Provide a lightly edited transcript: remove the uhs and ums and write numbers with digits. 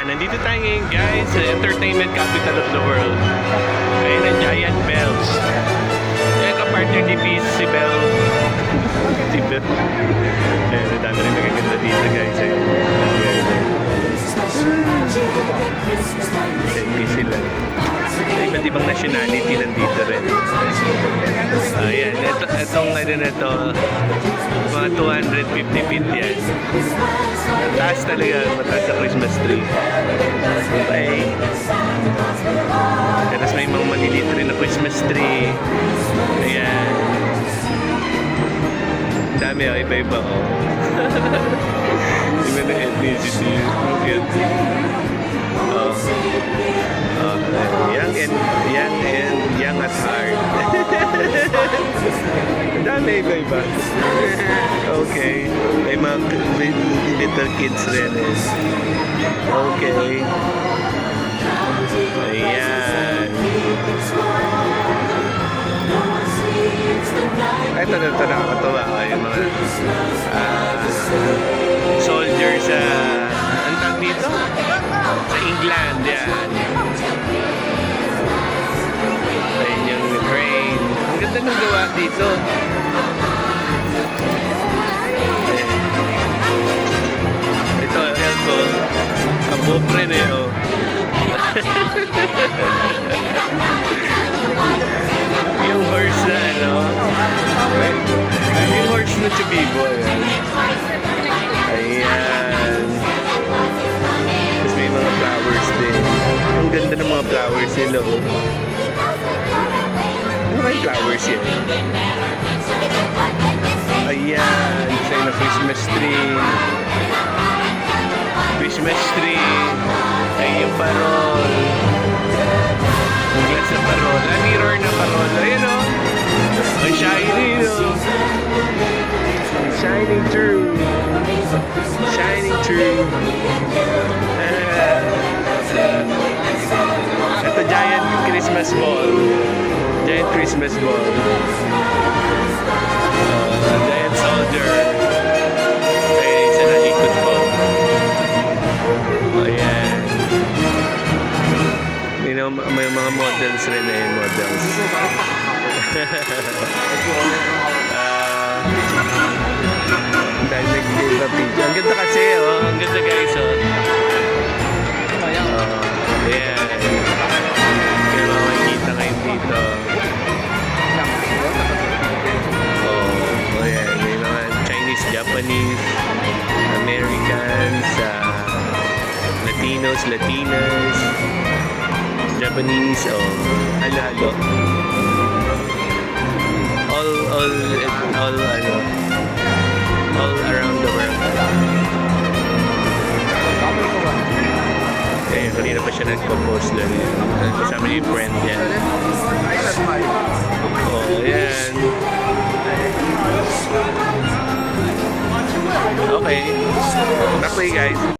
nandito tayo ngayon guys sa entertainment capital of the world. Ayun ang Giant Bells. Ayan ka-partner ni Peace, si Bell. Si Bell. Ayan, ang dami rin nagaganda dito guys. Ayun sila. Iba't ibang nationality nandito rin. Ayan, itong ano na to, mga 250 feet yan. Mataas talaga, mataas sa Christmas tree. Okay. Tapos may mga maliliit rin na Christmas tree. Ayan. Dami oh, iba-iba oh. Iba na ethnicity. Young at heart. Dami iba-iba. Okay. May mga little kids rin eh. Okay. Ayan. Ito nakakatawa ko yung mga soldiers sa ang tag dito? Sa England, yan. Ayun yung train. Ang ganda ng gawa dito. Ito, elbow. Ang buhok rin eh, oh. Yung horse na, ano? Yung horse na Chubibo, ayan. Ayan. Tapos may mga flowers din. Ang ganda ng mga flowers nila, oh. Ano ba yung flowers yan? Ayan. Isa na Christmas tree. Christmas tree. Ay, yung parol. Ang glass na parol. Ah, mirror na parol. Ayan, oh. Ang shiny, oh. Shining through. Shining through. Ito, giant Christmas ball. Giant Christmas ball. Giant soldier. Ay, isa na ikot po. Ayan. May mga models rin eh, models. Dahil nag-give a picture. Ang ganda kasi, oh. Ang ganda guys, oh. Ayan. Kaya mga makikita ngayon dito. Ayan. May mga Chinese, Japanese, Americans, Latinos, Latinas, Japanese, halo-halo. All around the world. Kaya kanina pa siya nag-compose doon. Kasama niya yung friend niya. Oh, ayan. Okay. Back guys.